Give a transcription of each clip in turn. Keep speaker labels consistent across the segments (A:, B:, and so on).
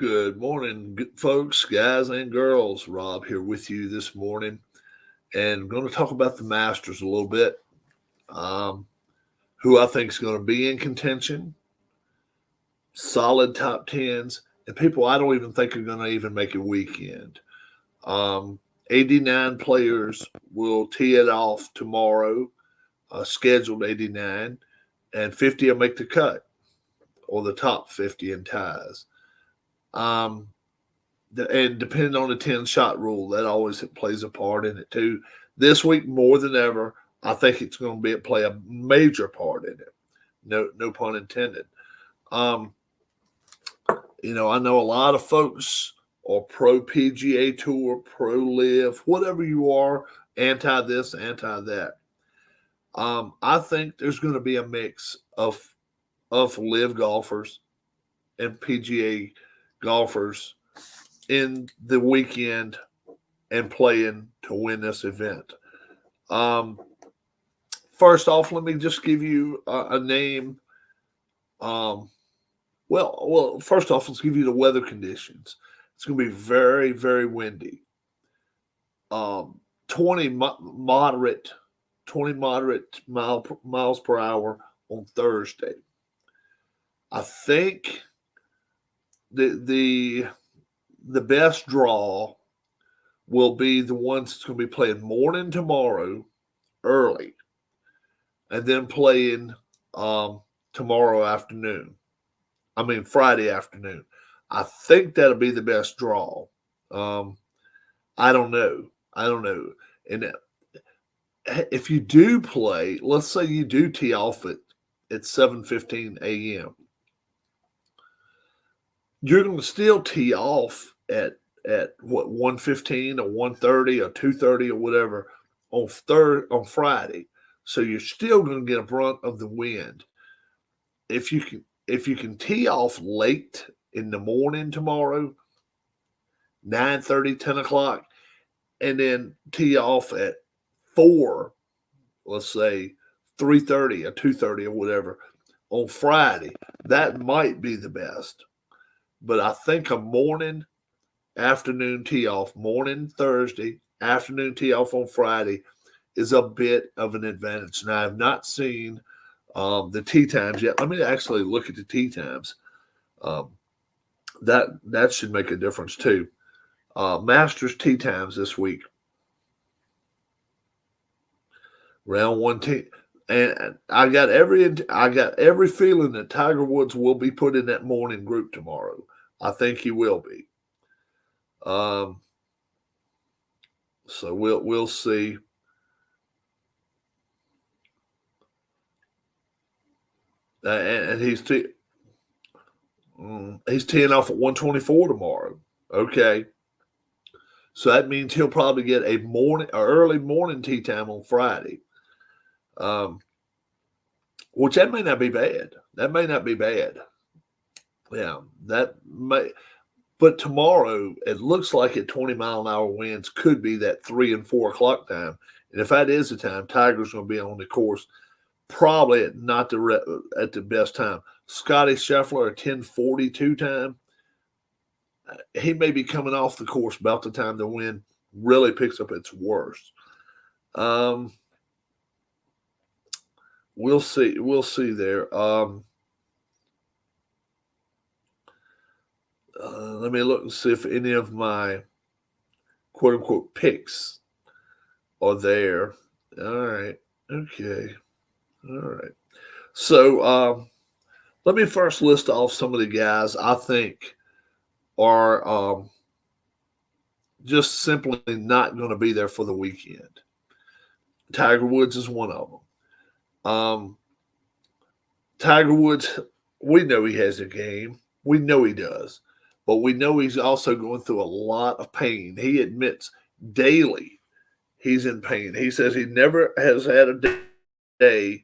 A: Good morning, folks, guys, and girls. Rob here with you this morning, and I'm going to talk about the Masters a little bit. Um, who I think is going to be in contention, solid top tens, and people I don't even think are going to even make a weekend. Um, 89 players will tee it off tomorrow, scheduled 89, and 50 will make the cut or the top 50 in ties. Um, and depending on the 10 shot rule, that always plays a part in it too. This week, more than ever, I think it's going to play a major part in it. No pun intended. Um, I know a lot of folks are pro PGA Tour, pro Live, whatever you are, anti this, anti that. I think there's going to be a mix of Live golfers and PGA golfers in the weekend and playing to win this event. Um, First off, let me just give you a name. Um, first off, let's give you the weather conditions. It's going to be very, very windy. 20 moderate, 20 moderate miles per hour on Thursday. I think the the the best draw will be the ones that's going to be playing morning tomorrow early, and then playing um, tomorrow afternoon. I mean Friday afternoon. I think that'll be the best draw. Um, I don't know. I don't know. And if you do play, let's say you do tee off at 7:15 a.m. You're going to still tee off at what 1:15 or 1:30 or 2:30 or whatever on Friday. So you're still going to get a brunt of the wind. If you can tee off late in the morning tomorrow, 9:30, 10 o'clock, and then tee off at 4, let's say 3:30 or 2:30 or whatever on Friday, that might be the best. But I think a afternoon tee off, morning Thursday, afternoon tee off on Friday is a bit of an advantage. Now, I've not seen the tee times yet. Let me actually look at the tee times. Um, that should make a difference too. Masters tee times this week. Round one tee, and I got every feeling that Tiger Woods will be put in that morning group tomorrow. I think he will be. Um, so we'll see. And he's teeing off at 124 tomorrow. Okay, so that means he'll probably get early morning tee time on Friday. Um, which that may not be bad. That may not be bad. Yeah, that may. But tomorrow, it looks like at 20-mile-an-hour winds could be that 3 and 4 o'clock time. And if that is the time, Tiger's going to be on the course probably at not at the best time. Scotty Scheffler at 10:42 time. He may be coming off the course about the time the wind really picks up its worst. Um, we'll see. We'll see there. Let me look and see if any of my quote unquote picks are there. All right. Okay. All right. So let me first list off some of the guys I think are just simply not going to be there for the weekend. Tiger Woods is one of them. Tiger Woods, we know he has a game. We know he does. But we know he's also going through a lot of pain. He admits daily he's in pain. He says he never has had a day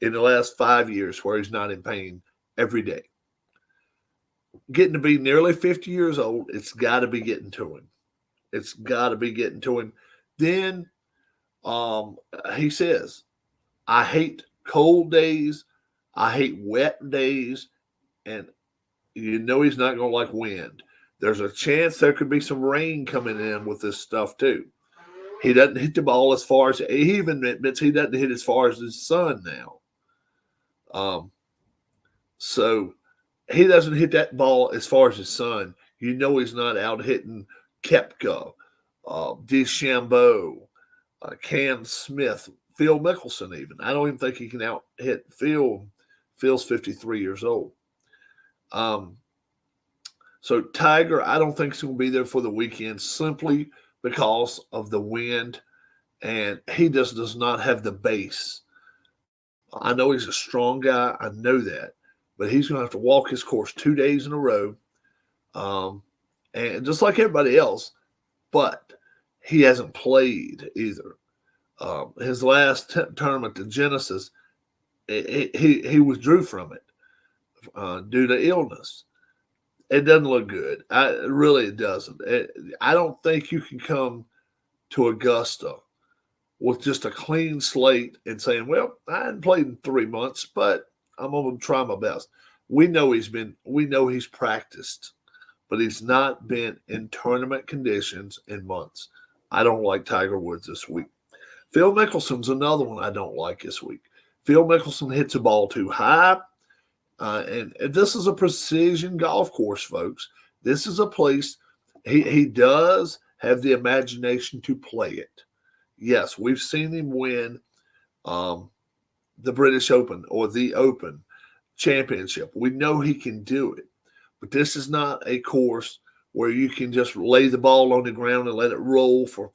A: in the last 5 years where he's not in pain every day. Getting to be nearly 50 years old, it's got to be getting to him. It's got to be getting to him. Then he says, I hate cold days. I hate wet days. And you know he's not going to like wind. There's a chance there could be some rain coming in with this stuff too. He doesn't hit the ball as far as he even admits he doesn't hit as far as his son now. So he doesn't hit that ball as far as his son. You know he's not out hitting Koepka, DeChambeau, Cam Smith, Phil Mickelson even. I don't even think he can out hit Phil. Phil's 53 years old. So Tiger, I don't think he's going to be there for the weekend simply because of the wind, and he just does not have the base. I know he's a strong guy. I know that. But he's going to have to walk his course 2 days in a row, and just like everybody else, but he hasn't played either. His last tournament, the Genesis, he withdrew from it due to illness. It doesn't look good. It doesn't. I don't think you can come to Augusta with just a clean slate and saying, well, I hadn't played in 3 months, but I'm going to try my best. We know he's practiced, but he's not been in tournament conditions in months. I don't like Tiger Woods this week. Phil Mickelson's another one I don't like this week. Phil Mickelson hits the ball too high. And this is a precision golf course, folks. This is a place he does have the imagination to play it. Yes, we've seen him win the British Open or the Open Championship. We know he can do it. But this is not a course where you can just lay the ball on the ground and let it roll for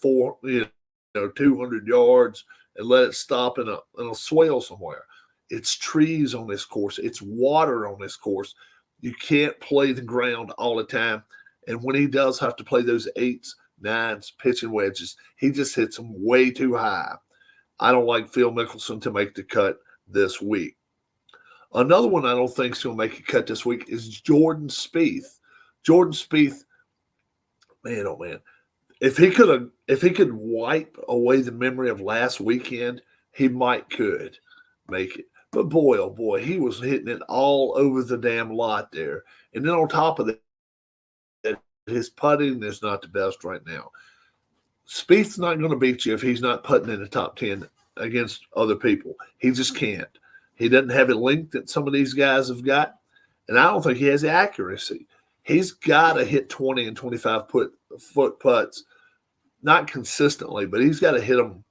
A: 200 yards and let it stop in a swale somewhere. It's trees on this course. It's water on this course. You can't play the ground all the time. And when he does have to play those 8s, 9s, pitching wedges, he just hits them way too high. I don't like Phil Mickelson to make the cut this week. Another one I don't think is going to make a cut this week is Jordan Spieth. Jordan Spieth, man, oh man, if he could wipe away the memory of last weekend, he could make it. But boy, oh boy, he was hitting it all over the damn lot there. And then on top of that, his putting is not the best right now. Spieth's not going to beat you if he's not putting in the top 10 against other people. He just can't. He doesn't have a length that some of these guys have got, and I don't think he has the accuracy. He's got to hit 20 and 25 foot putts, not consistently, but he's got to hit them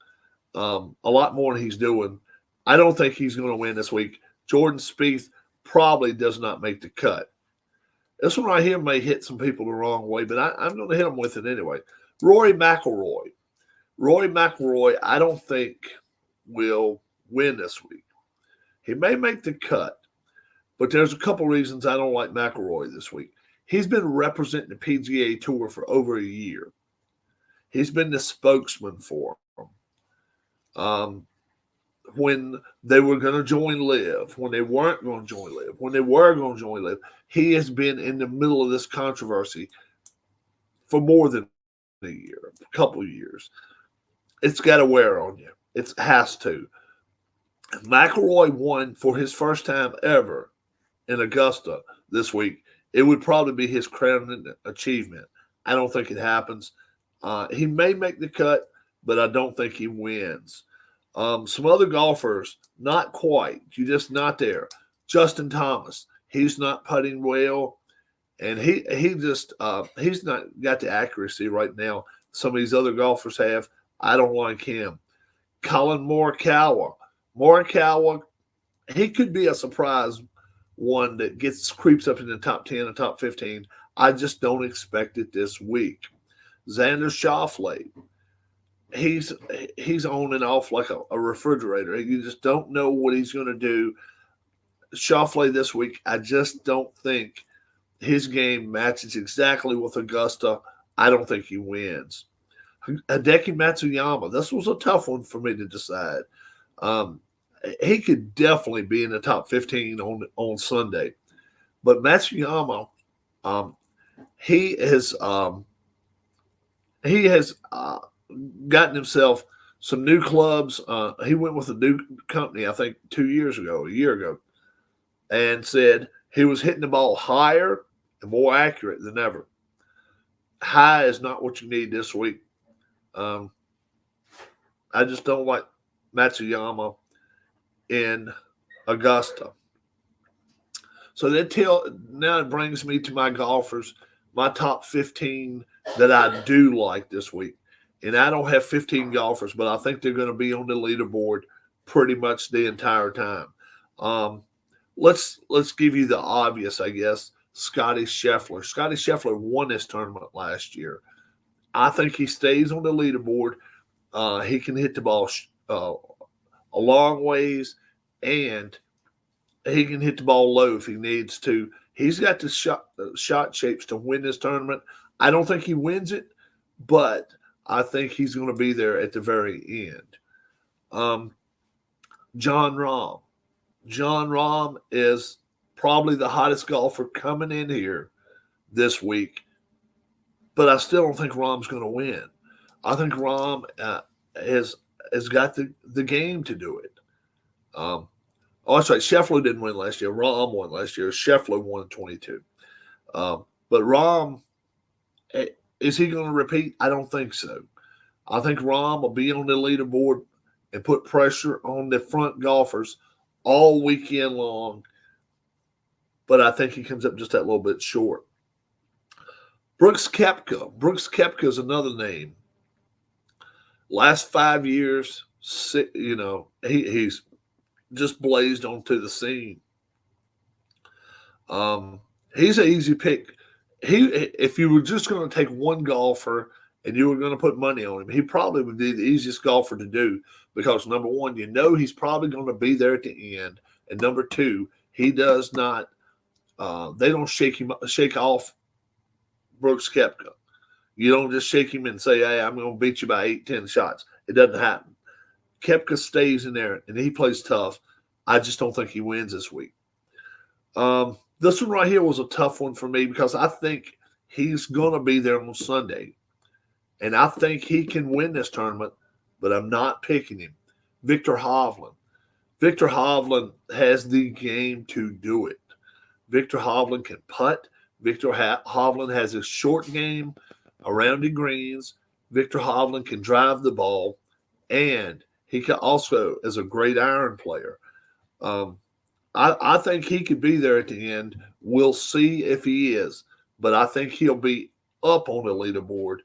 A: a lot more than he's doing. I don't think he's going to win this week. Jordan Spieth probably does not make the cut. This one right here may hit some people the wrong way, but I'm going to hit them with it anyway. Rory McIlroy. Rory McIlroy, I don't think will win this week. He may make the cut, but there's a couple reasons I don't like McIlroy this week. He's been representing the PGA Tour for over a year. He's been the spokesman for them. When they were going to join LIV, when they weren't going to join LIV, when they were going to join LIV, he has been in the middle of this controversy for more than a year, a couple of years. It's got to wear on you. It has to. If McIlroy won for his first time ever in Augusta this week, it would probably be his crowning achievement. I don't think it happens. He may make the cut, but I don't think he wins. Some other golfers, not quite. You're just not there. Justin Thomas, he's not putting well, and he's not got the accuracy right now some of these other golfers have. I don't like him. Colin Morikawa. Morikawa, he could be a surprise one that creeps up in the top 10 and top 15. I just don't expect it this week. Xander Schauffele, he's on and off like a refrigerator. You just don't know what he's going to do. Schauffele this week, I just don't think his game matches exactly with Augusta. I don't think he wins. Hideki Matsuyama, this was a tough one for me to decide. He could definitely be in the top 15 on Sunday. But Matsuyama, he has gotten himself some new clubs. He went with a new company, I think, a year ago, and said he was hitting the ball higher and more accurate than ever. High is not what you need this week. Um, I just don't like Matsuyama in Augusta. So now it brings me to my golfers, my top 15 that I do like this week. And I don't have 15 golfers, but I think they're going to be on the leaderboard pretty much the entire time. Um, let's give you the obvious, I guess. Scotty Scheffler. Scotty Scheffler won this tournament last year. I think he stays on the leaderboard. He can hit the ball a long ways, and he can hit the ball low if he needs to. He's got the shot shapes to win this tournament. I don't think he wins it, but I think he's going to be there at the very end. Jon Rahm. Jon Rahm is probably the hottest golfer coming in here this week, but I still don't think Rahm's going to win. I think Rahm has got the game to do it. Oh, that's right. Scheffler didn't win last year. Rahm won last year. Scheffler won 22. But Rahm, is he going to repeat? I don't think so. I think Rahm will be on the leaderboard and put pressure on the front golfers all weekend long. But I think he comes up just that little bit short. Brooks Koepka. Brooks Koepka is another name. Last 5 years, he's just blazed onto the scene. He's an easy pick. If you were just going to take one golfer and you were going to put money on him, he probably would be the easiest golfer to do because, number one, he's probably going to be there at the end. And number two, he does not they don't shake off Brooks Koepka. You don't just shake him and say, hey, I'm going to beat you by 8-10 shots. It doesn't happen. Koepka stays in there, and he plays tough. I just don't think he wins this week. This one right here was a tough one for me because I think he's going to be there on Sunday. And I think he can win this tournament, but I'm not picking him. Viktor Hovland. Viktor Hovland has the game to do it. Viktor Hovland can putt. Viktor Hovland has a short game around the greens. Viktor Hovland can drive the ball, and he can also is a great iron player. I think he could be there at the end. We'll see if he is, but I think he'll be up on the leaderboard,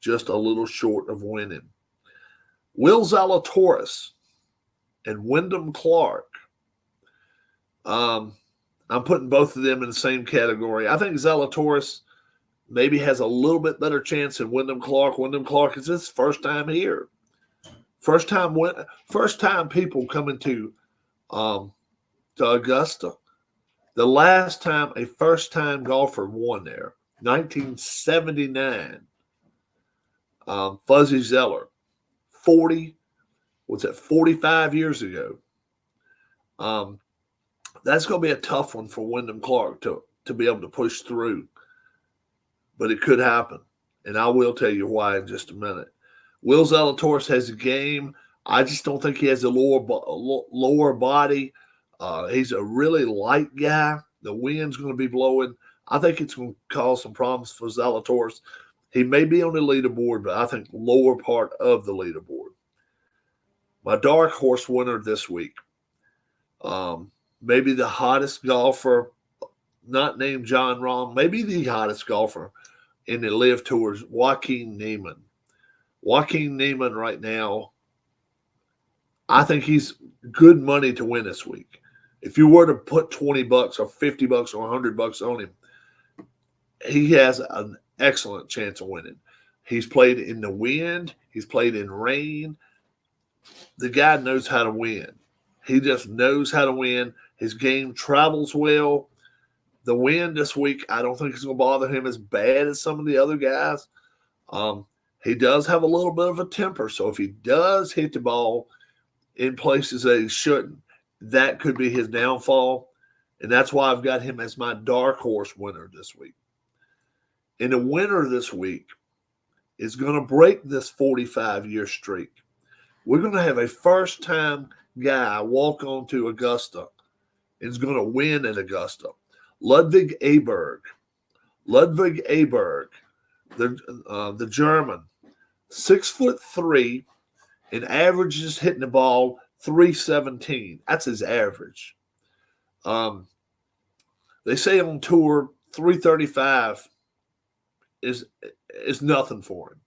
A: just a little short of winning. Will Zalatoris and Wyndham Clark. I'm putting both of them in the same category. I think Zalatoris maybe has a little bit better chance than Wyndham Clark. Wyndham Clark is his first time here. First time people coming to Augusta. The last time a first-time golfer won there, 1979. Fuzzy Zoeller, 45 years ago. That's going to be a tough one for Wyndham Clark to be able to push through. But it could happen. And I will tell you why in just a minute. Will Zalatoris has a game. I just don't think he has a lower body. He's a really light guy. The wind's going to be blowing. I think it's going to cause some problems for Zalatoris. He may be on the leaderboard, but I think lower part of the leaderboard. My dark horse winner this week. Maybe the hottest golfer, not named Jon Rahm, maybe the hottest golfer in the LIV Tours, Joaquin Niemann. Joaquin Niemann right now, I think he's good money to win this week. If you were to put $20 or $50 or $100 on him, he has an excellent chance of winning. He's played in the wind. He's played in rain. The guy knows how to win. He just knows how to win. His game travels well. The wind this week, I don't think it's going to bother him as bad as some of the other guys. He does have a little bit of a temper, so if he does hit the ball in places that he shouldn't, that could be his downfall, and that's why I've got him as my dark horse winner this week. And the winner this week is going to break this 45-year streak. We're going to have a first-time guy walk on to Augusta and is going to win at Augusta. Ludwig Aberg. Ludwig Aberg, the German, 6'3", and averages hitting the ball 317. That's his average. They say on tour 335 is nothing for him.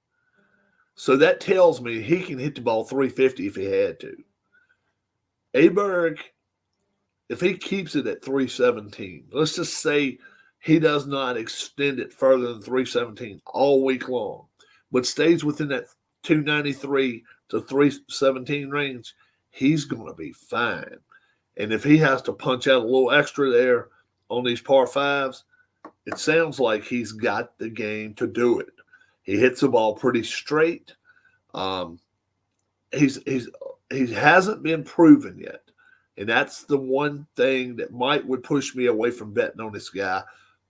A: So that tells me he can hit the ball 350 if he had to. Aberg, if he keeps it at 317, let's just say he does not extend it further than 317 all week long, but stays within that 293 to 317 range, he's going to be fine. And if he has to punch out a little extra there on these par fives, it sounds like he's got the game to do it. He hits the ball pretty straight. He hasn't been proven yet, and that's the one thing that would push me away from betting on this guy.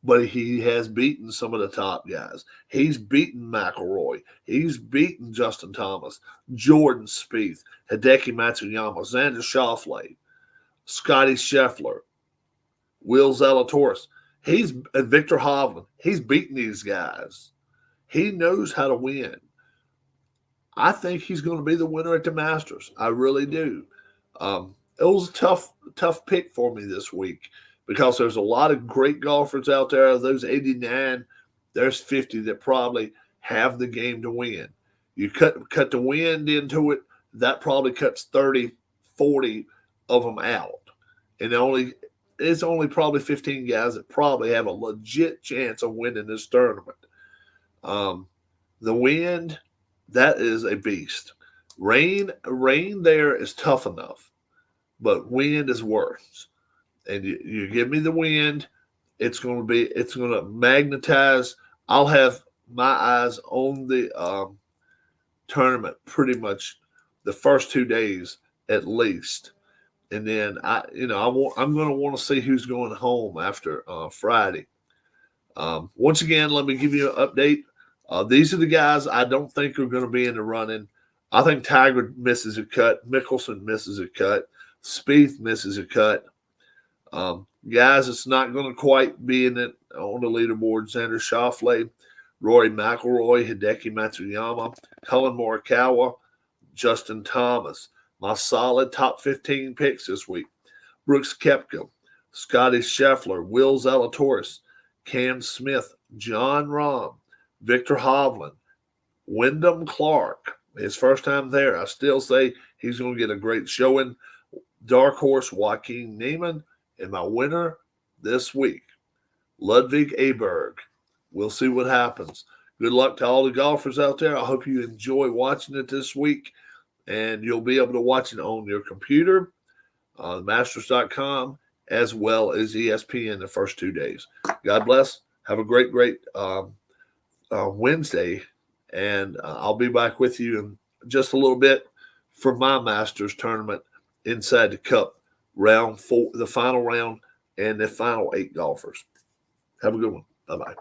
A: But he has beaten some of the top guys. He's beaten McIlroy. He's beaten Justin Thomas, Jordan Spieth, Hideki Matsuyama, Xander Schauffele, Scotty Scheffler, Will Zalatoris. He's Victor Hovland. He's beaten these guys. He knows how to win. I think he's going to be the winner at the Masters. I really do. It was a tough pick for me this week because there's a lot of great golfers out there. Of those 89, there's 50 that probably have the game to win. You cut the wind into it, that probably cuts 30, 40 of them out. And it's only probably 15 guys that probably have a legit chance of winning this tournament. The wind, that is a beast. Rain there is tough enough, but wind is worse. And you give me the wind, it's going to magnetize. I'll have my eyes on the tournament pretty much the first 2 days at least. And then I'm going to want to see who's going home after Friday. Once again, let me give you an update. These are the guys I don't think are going to be in the running. I think Tiger misses a cut. Mickelson misses a cut. Spieth misses a cut. Guys, it's not going to quite be in it on the leaderboard. Xander Schauffele, Rory McIlroy, Hideki Matsuyama, Colin Morikawa, Justin Thomas. My solid top 15 picks this week. Brooks Koepka, Scotty Scheffler, Will Zalatoris, Cam Smith, Jon Rahm, Victor Hovland, Wyndham Clark. His first time there. I still say he's going to get a great showing. Dark horse Joaquin Niemann. And my winner this week, Ludwig Aberg. We'll see what happens. Good luck to all the golfers out there. I hope you enjoy watching it this week. And you'll be able to watch it on your computer, Masters.com, as well as ESPN the first 2 days. God bless. Have a great Wednesday. And I'll be back with you in just a little bit for my Masters tournament inside the Cup, round 4, the final round, and the final 8 golfers. Have a good one. Bye-bye.